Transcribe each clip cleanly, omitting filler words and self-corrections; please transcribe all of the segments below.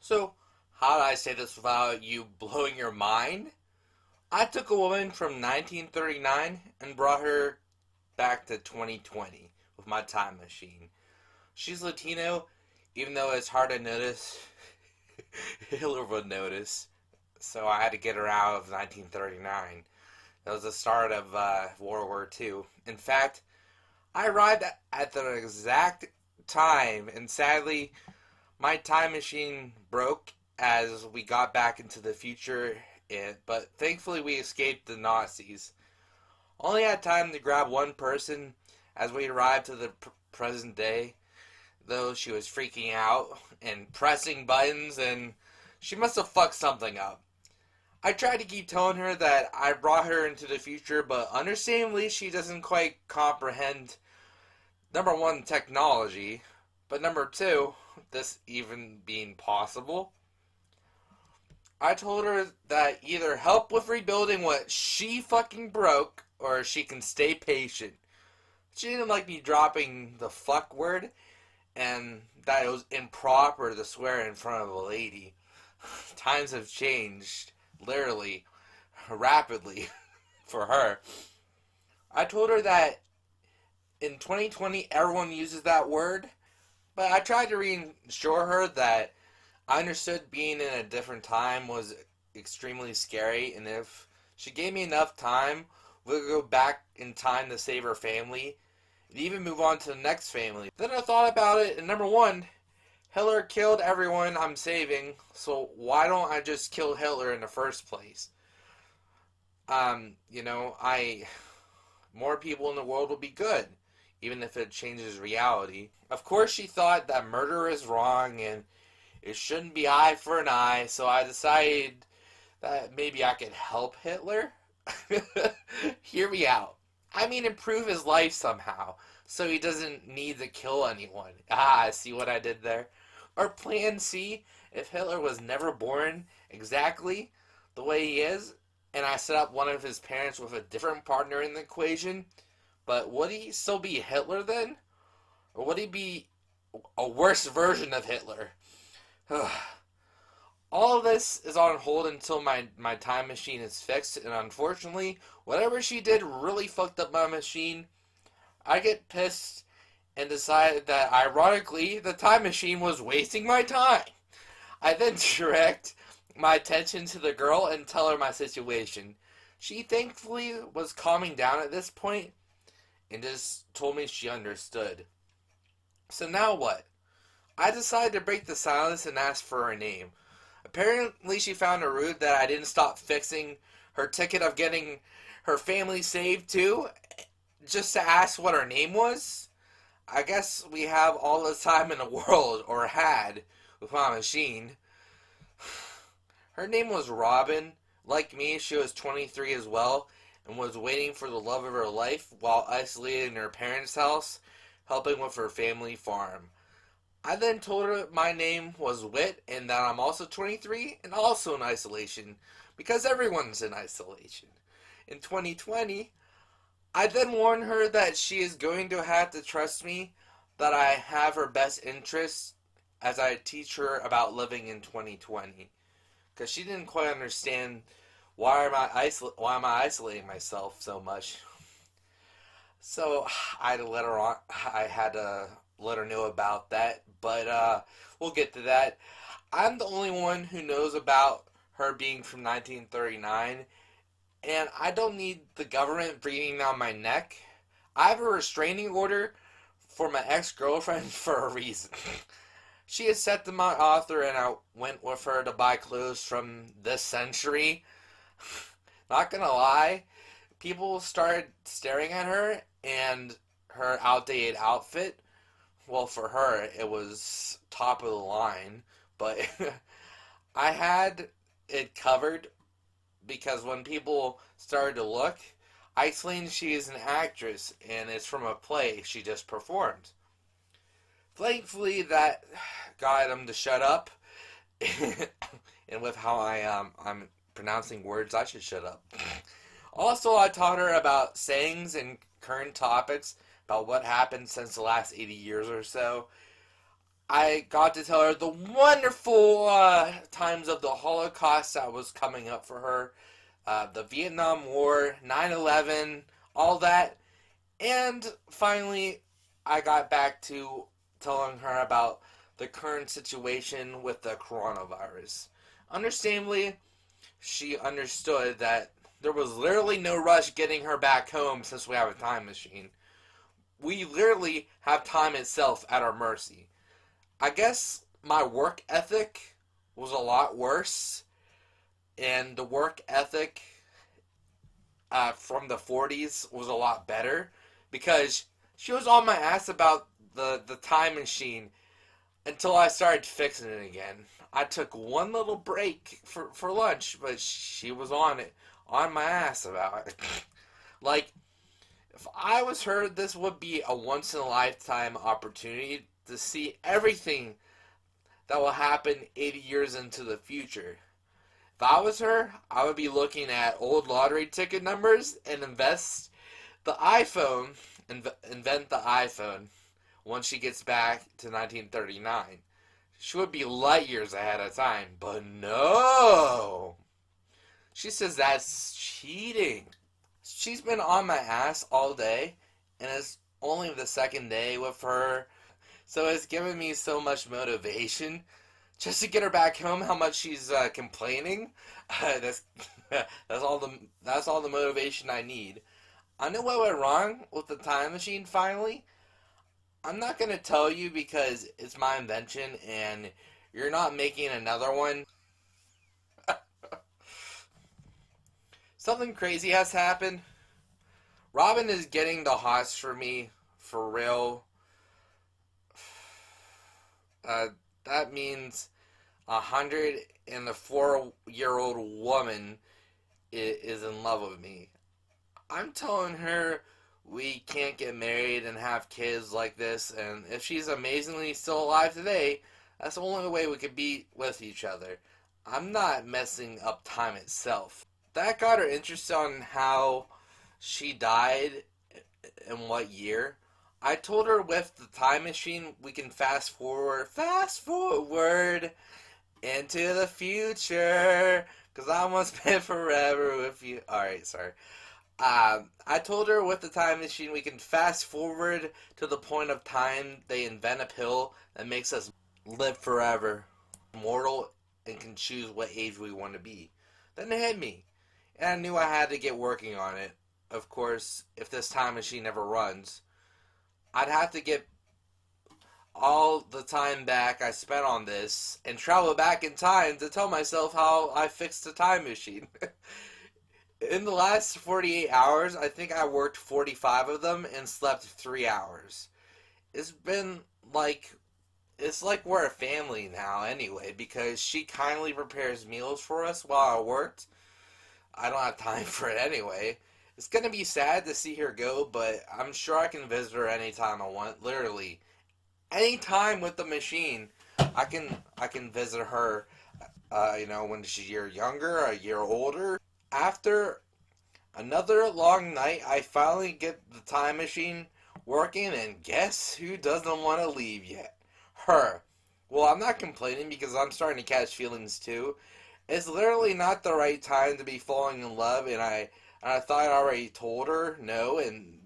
So, how did I say this without you blowing your mind? I took a woman from 1939 and brought her back to 2020 with my time machine. She's Latino, even though it's hard to notice. Hitler would notice. So I had to get her out of 1939. That was the start of World War II. In fact, I arrived at the exact time, and sadly, my time machine broke as we got back into the future, but thankfully we escaped the Nazis. Only had time to grab one person as we arrived to the present day, though she was freaking out and pressing buttons, and she must have fucked something up. I tried to keep telling her that I brought her into the future, but understandably she doesn't quite comprehend, number one, technology, but number two, this even being possible. I told her that either help with rebuilding what she fucking broke, or she can stay patient. She didn't like me dropping the fuck word, and that it was improper to swear in front of a lady. Times have changed, literally, rapidly, for her. I told her that in 2020 everyone uses that word, but I tried to reassure her that I understood being in a different time was extremely scary, and if she gave me enough time, we could go back in time to save her family, and even move on to the next family. Then I thought about it, and number one, Hitler killed everyone I'm saving, so why don't I just kill Hitler in the first place? More people in the world will be good, even if it changes reality. Of course, she thought that murder is wrong and it shouldn't be eye for an eye, so I decided that maybe I could help Hitler. Hear me out. I mean, improve his life somehow, so he doesn't need to kill anyone. See what I did there? Or plan C, if Hitler was never born exactly the way he is, and I set up one of his parents with a different partner in the equation, but would he still be Hitler then? Or would he be a worse version of Hitler? All of this is on hold until my time machine is fixed, and unfortunately, whatever she did really fucked up my machine. I get pissed and decided that, ironically, the time machine was wasting my time. I then direct my attention to the girl and tell her my situation. She thankfully was calming down at this point and just told me she understood. So now what? I decided to break the silence and ask for her name. Apparently, she found it rude that I didn't stop fixing her ticket of getting her family saved too, just to ask what her name was. I guess we have all the time in the world, or had, with my machine. Her name was Robin. Like me, she was 23 as well, and was waiting for the love of her life while isolated in her parents' house, helping with her family farm. I then told her my name was Wit and that I'm also 23 and also in isolation, because everyone's in isolation. In 2020, I then warned her that she is going to have to trust me, that I have her best interests as I teach her about living in 2020. Because she didn't quite understand why am I isolating myself so much. So I had to let her know about that, but we'll get to that. I'm the only one who knows about her being from 1939, and I don't need the government breathing down my neck. I have a restraining order for my ex-girlfriend for a reason. She is set to my author, and I went with her to buy clothes from this century. Not gonna lie, people started staring at her and her outdated outfit. Well, for her, it was top of the line, but I had it covered because when people started to look, I explained she is an actress and it's from a play she just performed. Thankfully, that got them to shut up, and with how I'm pronouncing words, I should shut up. Also, I taught her about sayings and current topics about what happened since the last 80 years or so. I got to tell her the wonderful times of the Holocaust that was coming up for her, the Vietnam War, 9/11, all that. And finally, I got back to telling her about the current situation with the coronavirus. Understandably, she understood that there was literally no rush getting her back home since we have a time machine. We literally have time itself at our mercy. I guess my work ethic was a lot worse, and the work ethic from the 40s was a lot better because she was on my ass about the time machine until I started fixing it again. I took one little break for lunch, but she was on it, on my ass about it. Like, if I was her, this would be a once in a lifetime opportunity to see everything that will happen 80 years into the future. If I was her, I would be looking at old lottery ticket numbers and invent the iPhone once she gets back to 1939. She would be light years ahead of time, but no! She says that's cheating. She's been on my ass all day, and it's only the second day with her, so it's given me so much motivation just to get her back home. How much she's complaining. That's that's all the motivation I need. I know what went wrong with the time machine. Finally, I'm not gonna tell you because it's my invention, and you're not making another one. Something crazy has happened. Robin is getting the hots for me for real. Uh, that means 104-year-old woman is in love with me. I'm telling her we can't get married and have kids like this, and if she's amazingly still alive today, that's the only way we could be with each other. I'm not messing up time itself. That got her interested on how she died and what year. I told her with the time machine we can fast forward into the future, cause I want to spend forever with you. All right, sorry. I told her with the time machine we can fast forward to the point of time they invent a pill that makes us live forever, immortal, and can choose what age we want to be. Then it hit me, and I knew I had to get working on it. Of course, if this time machine never runs, I'd have to get all the time back I spent on this and travel back in time to tell myself how I fixed the time machine. In the last 48 hours, I think I worked 45 of them and slept 3 hours. It's been like, it's like we're a family now anyway, because she kindly prepares meals for us while I worked. I don't have time for it anyway. It's gonna be sad to see her go, but I'm sure I can visit her anytime I want. Literally, anytime with the machine, I can visit her. When she's a year younger, a year older. After another long night, I finally get the time machine working, and guess who doesn't want to leave yet? Her. Well, I'm not complaining because I'm starting to catch feelings too. It's literally not the right time to be falling in love, and I thought I already told her no, and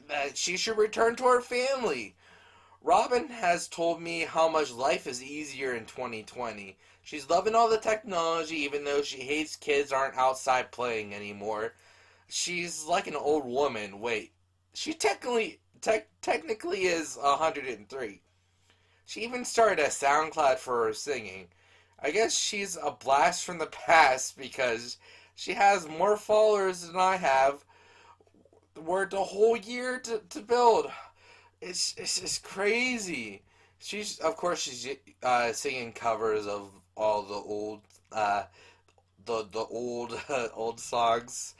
that she should return to her family. Robin has told me how much life is easier in 2020. She's loving all the technology, even though she hates kids aren't outside playing anymore. She's like an old woman. Wait, she technically is 103. She even started a SoundCloud for her singing. I guess she's a blast from the past because she has more followers than I have. Worked a whole year to build. It's just crazy. She's of course she's singing covers of all the old the old old songs.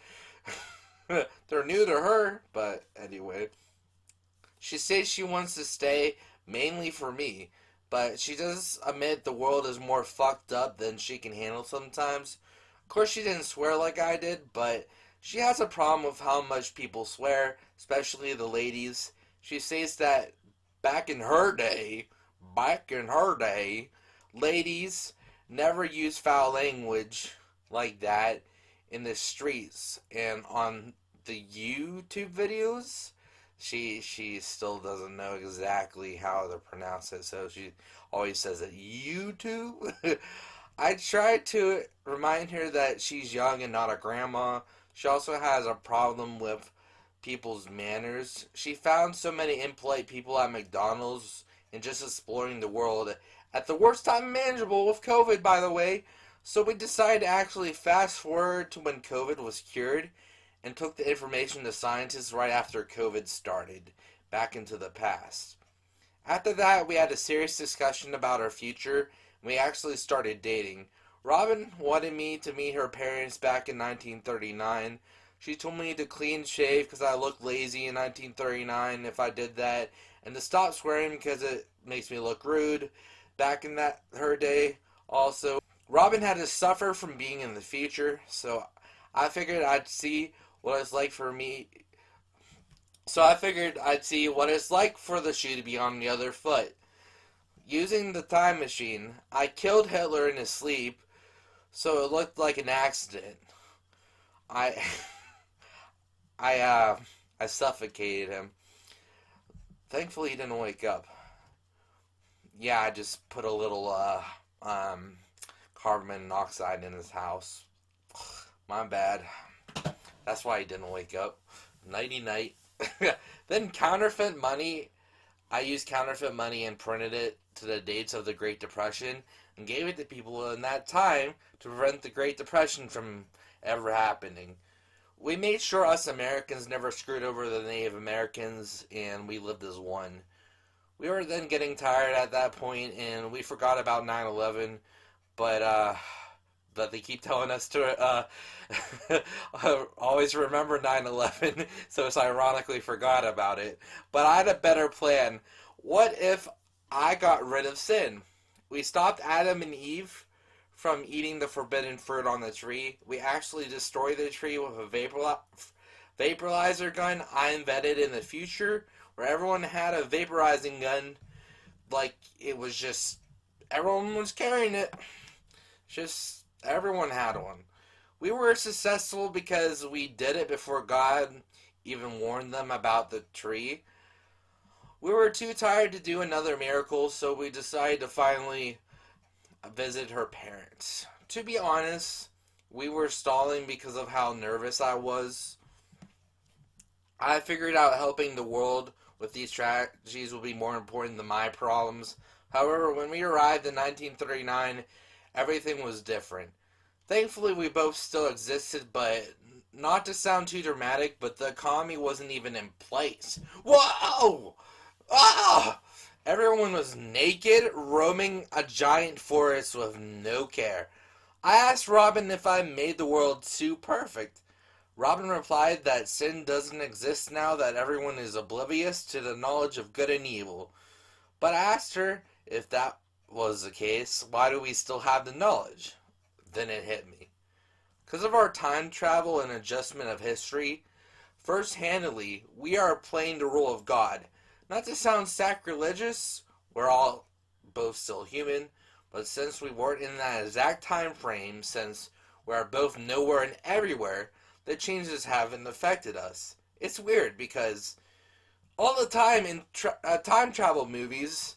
They're new to her, but anyway. She says she wants to stay mainly for me, but she does admit the world is more fucked up than she can handle sometimes. Of course, she didn't swear like I did, but she has a problem with how much people swear, especially the ladies. She says that back in her day, back in her day, ladies never used foul language like that in the streets and on the YouTube videos. She still doesn't know exactly how to pronounce it, so she always says it YouTube. I try to remind her that she's young and not a grandma. She also has a problem with people's manners. She found so many impolite people at McDonald's and just exploring the world at the worst time imaginable with COVID, by the way. So we decided to actually fast forward to when COVID was cured and took the information to scientists right after COVID started, back into the past. After that, we had a serious discussion about our future, and we actually started dating. Robin wanted me to meet her parents back in 1939. She told me to clean shave because I looked lazy in 1939 if I did that, and to stop swearing because it makes me look rude back in that her day. Also, Robin had to suffer from being in the future, so I figured I'd see what it's like for me. So I figured I'd see what it's like for the shoe to be on the other foot. Using the time machine, I killed Hitler in his sleep, so it looked like an accident. I, I, uh, I suffocated him. Thankfully, he didn't wake up. Yeah, I just put a little, carbon monoxide in his house. My bad. That's why he didn't wake up. Nighty night. Then counterfeit money. I used counterfeit money and printed it to the dates of the Great Depression and gave it to people in that time to prevent the Great Depression from ever happening. We made sure us Americans never screwed over the Native Americans and we lived as one. We were then getting tired at that point and we forgot about 9/11, but but they keep telling us to always remember 9/11, so it's ironically forgot about it. But I had a better plan. What if I got rid of sin? We stopped Adam and Eve from eating the forbidden fruit on the tree. We actually destroyed the tree with a vaporizer gun I invented in the future, where everyone had a vaporizing gun. Like, it was just, everyone was carrying it. Just, everyone had one. We were successful because we did it before God even warned them about the tree. We were too tired to do another miracle, so we decided to finally visit her parents. To be honest, we were stalling because of how nervous I was. I figured out helping the world with these tragedies would be more important than my problems. However, when we arrived in 1939, everything was different. Thankfully, we both still existed, but not to sound too dramatic, but the economy wasn't even in place. Whoa! Ah! Everyone was naked, roaming a giant forest with no care. I asked Robin if I made the world too perfect. Robin replied that sin doesn't exist now that everyone is oblivious to the knowledge of good and evil. But I asked her if that was the case, why do we still have the knowledge? Then it hit me. Because of our time travel and adjustment of history, first-handedly, we are playing the role of God. Not to sound sacrilegious, we're all both still human, but since we weren't in that exact time frame, since we are both nowhere and everywhere, the changes haven't affected us. It's weird because all the time in time travel movies,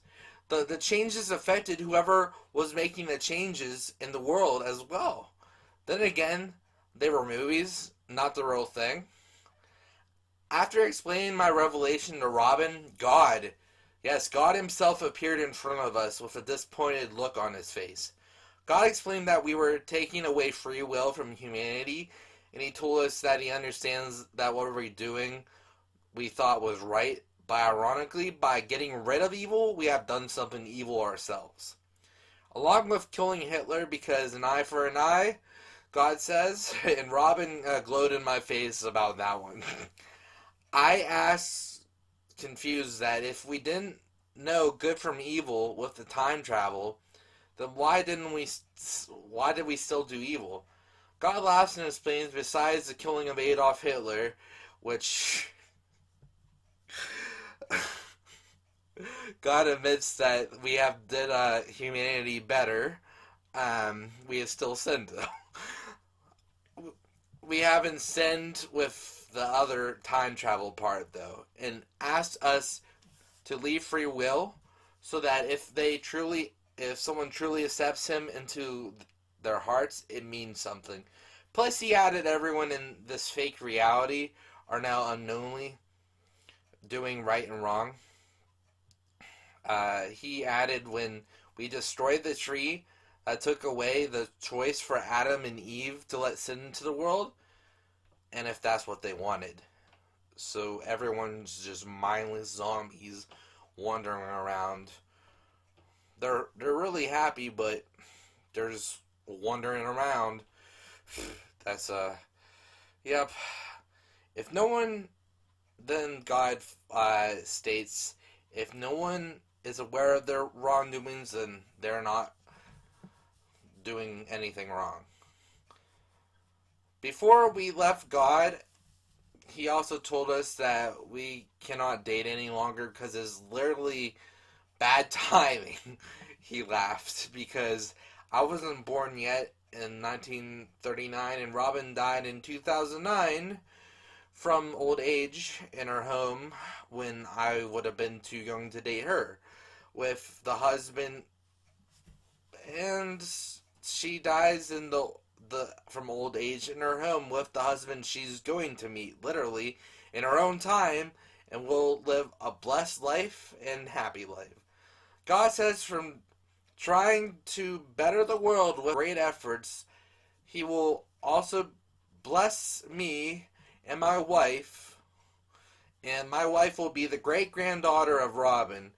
the changes affected whoever was making the changes in the world as well. Then again, they were movies, not the real thing. After explaining my revelation to Robin, God himself appeared in front of us with a disappointed look on his face. God explained that we were taking away free will from humanity, and he told us that he understands that what we're doing we thought was right, but ironically, by getting rid of evil, we have done something evil ourselves. Along with killing Hitler because an eye for an eye, God says, and Robin glowed in my face about that one. I asked, confused, that if we didn't know good from evil with the time travel, then why did we still do evil? God laughs and explains, besides the killing of Adolf Hitler, which God admits that we have did humanity better. We have still sinned though. We haven't sinned with the other time travel part though, and asked us to leave free will, so that if someone truly accepts him into their hearts, it means something. Plus, he added everyone in this fake reality are now unknowingly doing right and wrong. He added when we destroyed the tree that took away the choice for Adam and Eve to let sin into the world, and if that's what they wanted. So everyone's just mindless zombies wandering around. They're really happy, but they're just wandering around. That's yep. If no one, then God states, if no one is aware of their wrongdoings, then they're not doing anything wrong. Before we left God, he also told us that we cannot date any longer because it's literally bad timing. He laughed because I wasn't born yet in 1939 and Robin died in 2009 from old age in her home when I would have been too young to date her. With the husband, and she dies in the from old age in her home with the husband she's going to meet literally in her own time, and will live a blessed life and happy life. God says from trying to better the world with great efforts, he will also bless me and my wife will be the great granddaughter of Robin.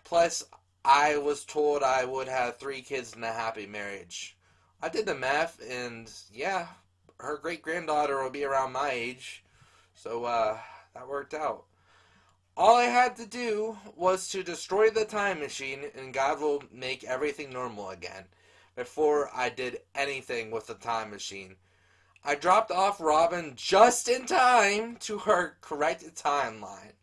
Plus, I was told I would have 3 kids in a happy marriage. I did the math, and yeah, her great granddaughter will be around my age. So, that worked out. All I had to do was to destroy the time machine, and God will make everything normal again. Before I did anything with the time machine, I dropped off Robin just in time to her correct timeline.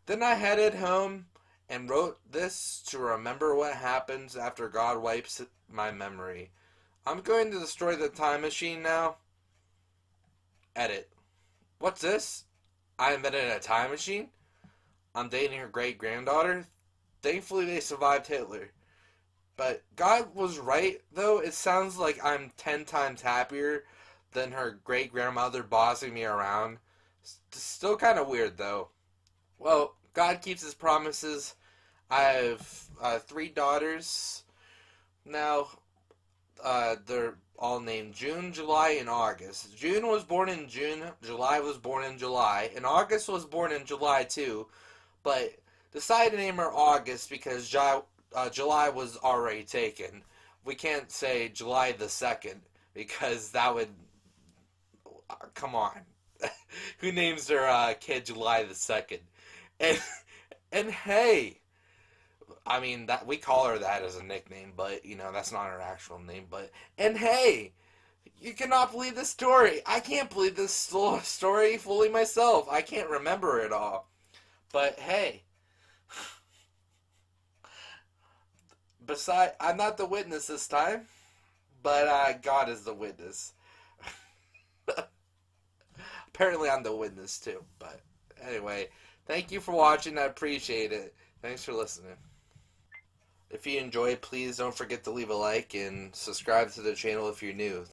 Then I headed home and wrote this to remember what happens after God wipes my memory. I'm going to destroy the time machine now. Edit. What's this? I invented a time machine? I'm dating her great granddaughter? Thankfully, they survived Hitler. But God was right, though. It sounds like I'm 10 times happier than her great grandmother bossing me around. Still kind of weird, though. Well, God keeps his promises. I have 3 daughters now. They're all named June, July, and August. June was born in June, July was born in July, and August was born in July too, but decided to name her August because July was already taken. We can't say July the 2nd because that would. Come on. Who names their kid July the 2nd? And, and hey, I mean that we call her that as a nickname, but that's not her actual name. But and hey, you cannot believe this story. I can't believe this story fully myself. I can't remember it all. But hey, I'm not the witness this time, but God is the witness. Apparently, I'm the witness too. But anyway, thank you for watching. I appreciate it. Thanks for listening. If you enjoyed, please don't forget to leave a like and subscribe to the channel if you're new.